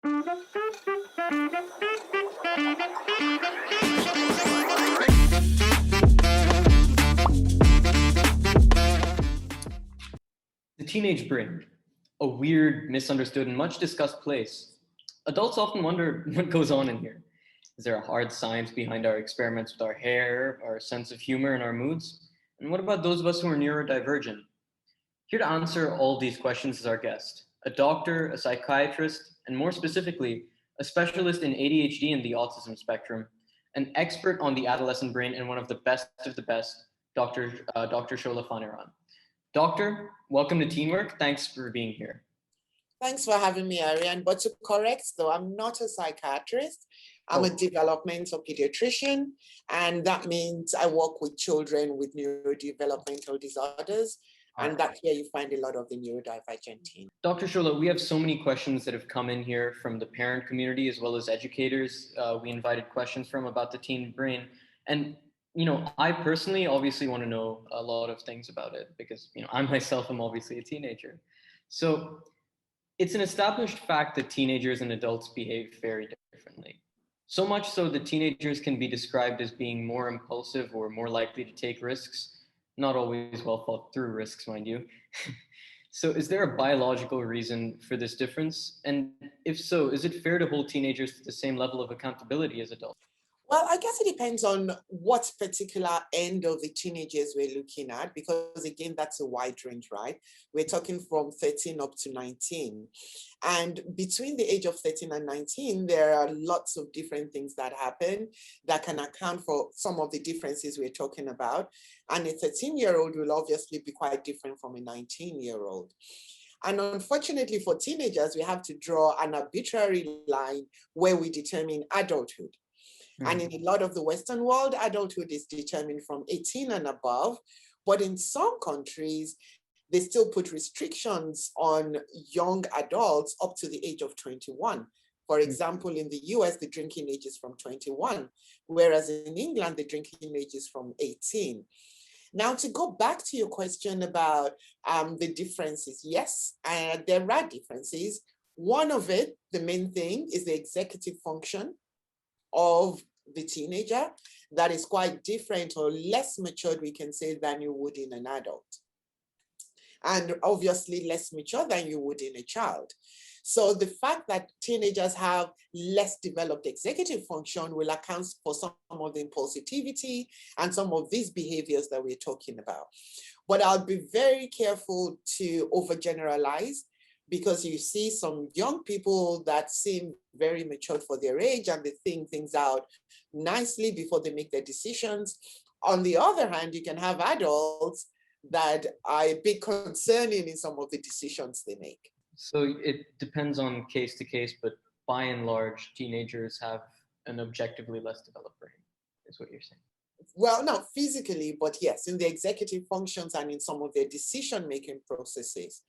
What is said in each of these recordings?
The teenage brain, a weird, misunderstood, and much discussed place. Adults often wonder what goes on in here. Is there a hard science behind our experiments with our hair, our sense of humor, and our moods? And what about those of us who are neurodivergent? Here to answer all these questions is our guest, a doctor, a psychiatrist, and more specifically, a specialist in ADHD and the autism spectrum, an expert on the adolescent brain, and one of the best, Dr. Shola Faniran. Doctor, welcome to TeenWork. Thanks for being here. Thanks for having me, Ariane. But to correct, though, I'm not a psychiatrist. I'm a developmental pediatrician, and that means I work with children with neurodevelopmental disorders, and that's where you find a lot of the neurodivergent teens. Dr. Shola, we have so many questions that have come in here from the parent community as well as educators. We invited questions from about the teen brain. And I personally obviously want to know a lot of things about it because, I myself am obviously a teenager. So it's an established fact that teenagers and adults behave very differently. So much so that teenagers can be described as being more impulsive or more likely to take risks, not always well thought through risks, mind you. So is there a biological reason for this difference? And if so, is it fair to hold teenagers to the same level of accountability as adults? Well, I guess it depends on what particular end of the teenagers we're looking at, because again, that's a wide range, right? We're talking from 13 up to 19. And between the age of 13 and 19, there are lots of different things that happen that can account for some of the differences we're talking about. And a 13-year-old will obviously be quite different from a 19-year-old. And unfortunately for teenagers, we have to draw an arbitrary line where we determine adulthood. And in a lot of the Western world, adulthood is determined from 18 and above. But in some countries, they still put restrictions on young adults up to the age of 21. For example, in the US, the drinking age is from 21, whereas in England, the drinking age is from 18. Now, to go back to your question about the differences, yes, there are differences. One of it, the main thing, is the executive function of the teenager that is quite different or less matured, we can say, than you would in an adult. And obviously less mature than you would in a child. So the fact that teenagers have less developed executive function will account for some of the impulsivity and some of these behaviors that we're talking about. But I'll be very careful to overgeneralize, because you see some young people that seem very mature for their age and they think things out nicely before they make their decisions. On the other hand, you can have adults that are a bit concerning in some of the decisions they make. So it depends on case to case, but by and large, teenagers have an objectively less developed brain, is what you're saying. Well, not physically, but yes, in the executive functions and in some of their decision-making processes.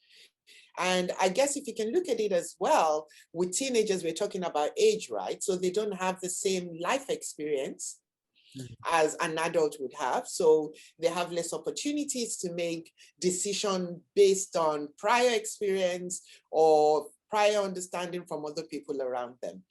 And I guess if you can look at it as well, with teenagers, we're talking about age, right? So they don't have the same life experience as an adult would have. So they have less opportunities to make decisions based on prior experience or prior understanding from other people around them.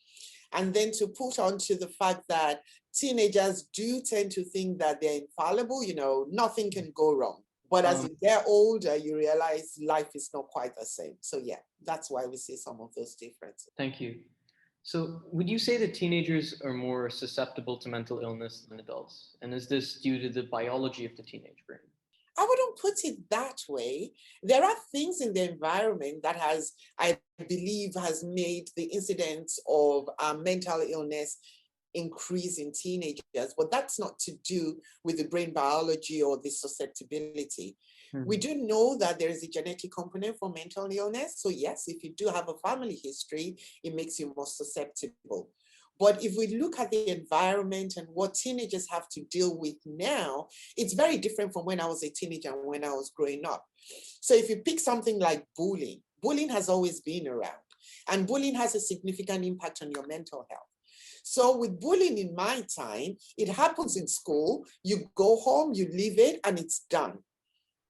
And then to put on to the fact that teenagers do tend to think that they're infallible, nothing can go wrong. But as you get older, you realize life is not quite the same. So yeah, that's why we see some of those differences. Thank you. So would you say that teenagers are more susceptible to mental illness than adults? And is this due to the biology of the teenage brain? I wouldn't put it that way. There are things in the environment that I believe, has made the incidence of mental illness increase in teenagers, but that's not to do with the brain biology or the susceptibility. We do know that there is a genetic component for mental illness. So yes, if you do have a family history, it makes you more susceptible. But if we look at the environment and what teenagers have to deal with now, it's very different from when I was a teenager and when I was growing up. So if you pick something like bullying, bullying has always been around, and bullying has a significant impact on your mental health. So with bullying in my time, it happens in school, you go home, you leave it, and it's done.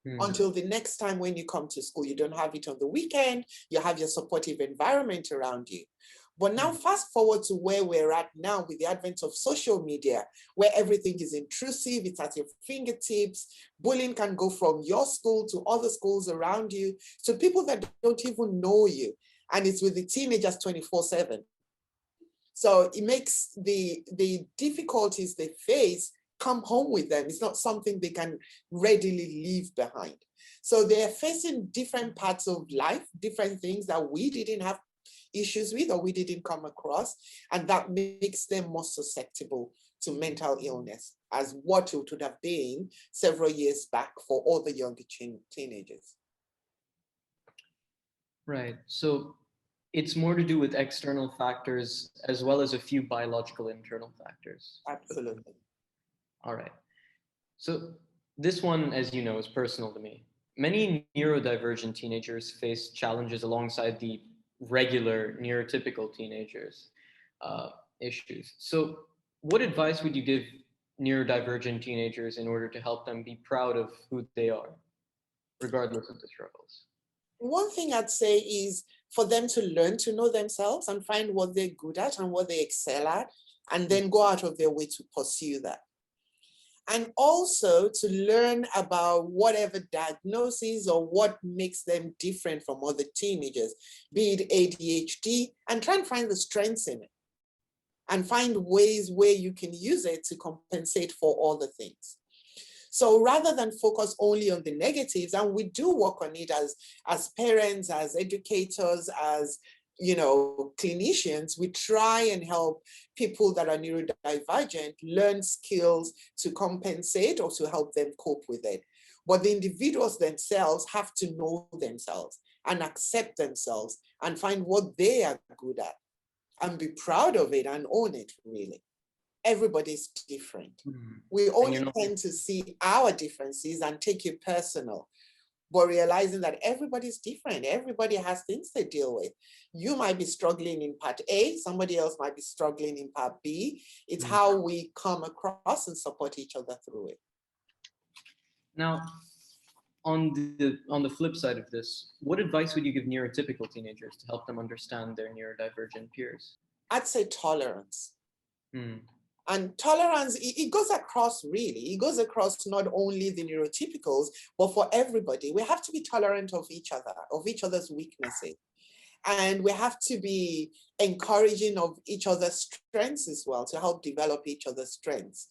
Until the next time when you come to school. You don't have it on the weekend, you have your supportive environment around you. But now fast forward to where we're at now with the advent of social media, where everything is intrusive, it's at your fingertips. Bullying can go from your school to other schools around you, to people that don't even know you. And it's with the teenagers 24/7. So it makes the difficulties they face come home with them. It's not something they can readily leave behind. So they're facing different parts of life, different things that we didn't have issues with or we didn't come across, and that makes them more susceptible to mental illness as what it would have been several years back for all the younger teenagers. Right. So it's more to do with external factors as well as a few biological internal factors. Absolutely. All right. So this one, as you know, is personal to me. Many neurodivergent teenagers face challenges alongside the regular neurotypical teenagers' issues. So what advice would you give neurodivergent teenagers in order to help them be proud of who they are, regardless of the struggles? One thing I'd say is for them to learn to know themselves and find what they're good at and what they excel at, and then go out of their way to pursue that. And also to learn about whatever diagnosis or what makes them different from other teenagers, be it ADHD, and try and find the strengths in it and find ways where you can use it to compensate for all the things. So rather than focus only on the negatives, and we do work on it as parents, as educators, as clinicians, we try and help people that are neurodivergent learn skills to compensate or to help them cope with it. But the individuals themselves have to know themselves and accept themselves and find what they are good at and be proud of it and own it, really. Everybody's different. We only tend to see our differences and take it personal, but realizing that everybody's different. Everybody has things they deal with. You might be struggling in part A, somebody else might be struggling in part B. It's how we come across and support each other through it. Now, on the flip side of this, what advice would you give neurotypical teenagers to help them understand their neurodivergent peers? I'd say tolerance. And tolerance, it goes across really. It goes across not only the neurotypicals, but for everybody. We have to be tolerant of each other, of each other's weaknesses. And we have to be encouraging of each other's strengths as well to help develop each other's strengths.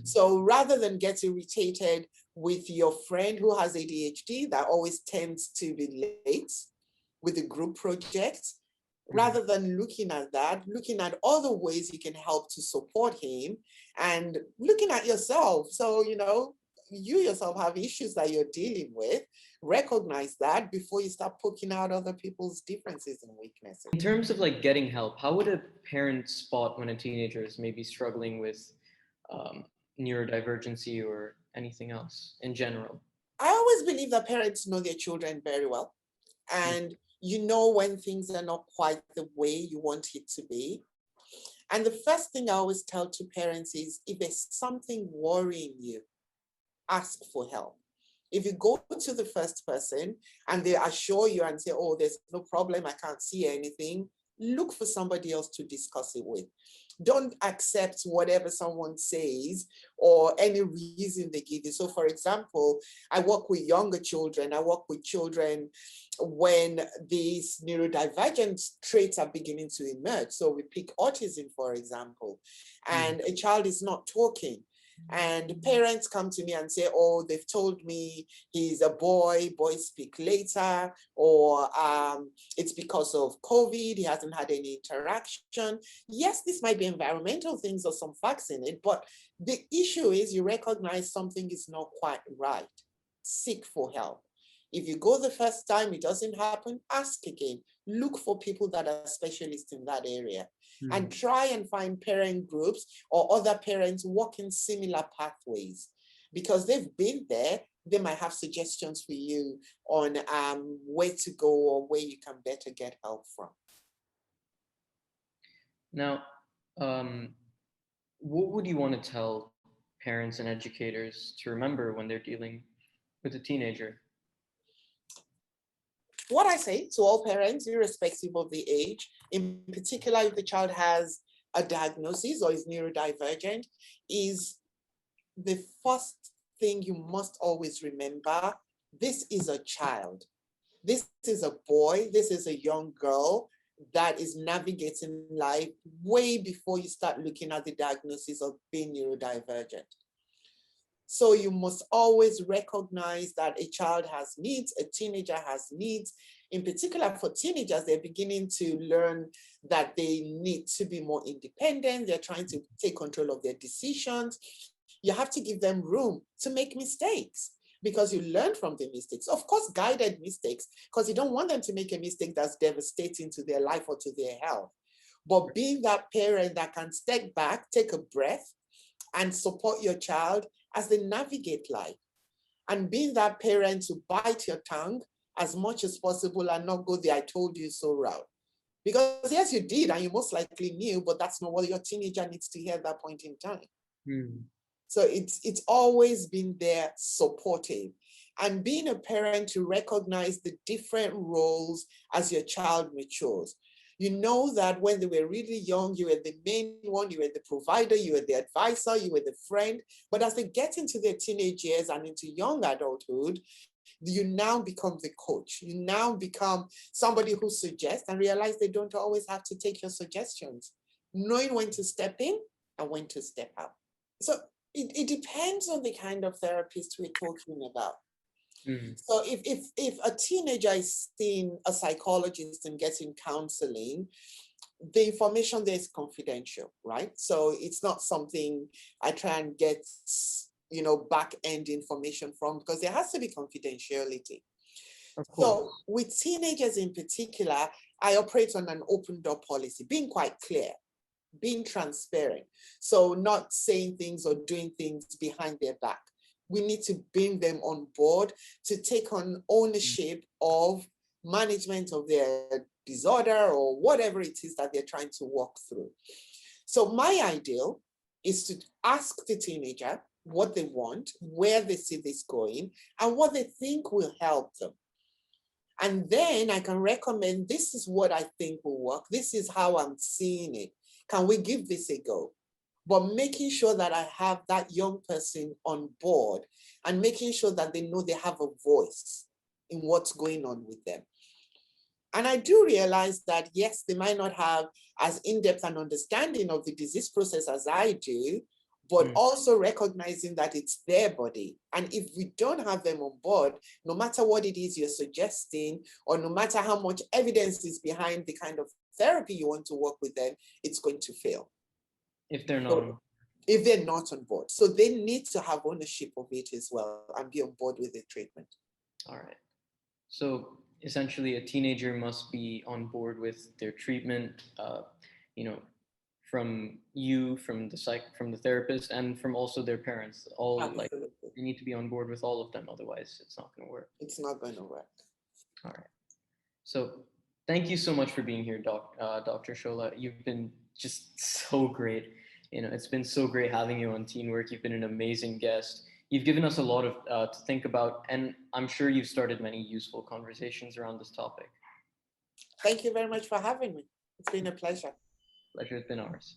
So rather than get irritated with your friend who has ADHD that always tends to be late with a group project, rather than looking at that, looking at other ways you can help to support him and looking at yourself. So, you yourself have issues that you're dealing with. Recognize that before you start poking out other people's differences and weaknesses. In terms of getting help, how would a parent spot when a teenager is maybe struggling with neurodivergency or anything else in general? I always believe that parents know their children very well. And you know when things are not quite the way you want it to be. And the first thing I always tell to parents is, if there's something worrying you, ask for help. If you go to the first person and they assure you and say, oh, there's no problem, I can't see anything, look for somebody else to discuss it with. Don't accept whatever someone says or any reason they give you. So for example, I work with younger children. I work with children when these neurodivergent traits are beginning to emerge. So we pick autism, for example, and a child is not talking. And parents come to me and say, oh, they've told me he's a boy, boys speak later, or it's because of COVID, he hasn't had any interaction. Yes, this might be environmental things or some facts in it, but the issue is you recognize something is not quite right. Seek for help. If you go the first time, it doesn't happen, ask again. Look for people that are specialists in that area. And try and find parent groups or other parents walking similar pathways, because they've been there. They might have suggestions for you on where to go or where you can better get help from. Now, what would you want to tell parents and educators to remember when they're dealing with a teenager? what I say to all parents, irrespective of the age, in particular if the child has a diagnosis or is neurodivergent, is the first thing you must always remember, this is a child. This is a boy, this is a young girl that is navigating life way before you start looking at the diagnosis of being neurodivergent. So you must always recognize that a child has needs, a teenager has needs. In particular for teenagers, they're beginning to learn that they need to be more independent. They're trying to take control of their decisions. You have to give them room to make mistakes because you learn from the mistakes. Of course, guided mistakes, because you don't want them to make a mistake that's devastating to their life or to their health. But being that parent that can step back, take a breath, and support your child as they navigate life. And being that parent to bite your tongue as much as possible and not go the "I told you so" route. Because yes, you did, and you most likely knew, but that's not what your teenager needs to hear at that point in time. So it's always been there supportive. And being a parent to recognize the different roles as your child matures. You know that when they were really young, you were the main one, you were the provider, you were the advisor, you were the friend. But as they get into their teenage years and into young adulthood, you now become the coach. You now become somebody who suggests and realize they don't always have to take your suggestions, knowing when to step in and when to step out. So it depends on the kind of therapist we're talking about. So if a teenager is seeing a psychologist and getting counseling, the information there is confidential, right? So it's not something I try and get, back-end information from, because there has to be confidentiality. So with teenagers in particular, I operate on an open door policy, being quite clear, being transparent. So not saying things or doing things behind their back. We need to bring them on board to take on ownership of management of their disorder or whatever it is that they're trying to walk through. So my ideal is to ask the teenager what they want, where they see this going, and what they think will help them. And then I can recommend, this is what I think will work. This is how I'm seeing it. Can we give this a go? But making sure that I have that young person on board and making sure that they know they have a voice in what's going on with them. And I do realize that, yes, they might not have as in-depth an understanding of the disease process as I do, but also recognizing that it's their body. And if we don't have them on board, no matter what it is you're suggesting, or no matter how much evidence is behind the kind of therapy you want to work with them, it's going to fail. If they're not on board. So they need to have ownership of it as well and be on board with the treatment. All right. So essentially a teenager must be on board with their treatment, from you, from the therapist, and from also their parents. Like they need to be on board with all of them, otherwise it's not going to work. It's not going to work. All right. So thank you so much for being here, Dr. Shola. You've been just so great. It's been so great having you on TeenWork. You've been an amazing guest. You've given us a lot of to think about, and I'm sure you've started many useful conversations around this topic. Thank you very much for having me. It's been a pleasure. Pleasure has been ours.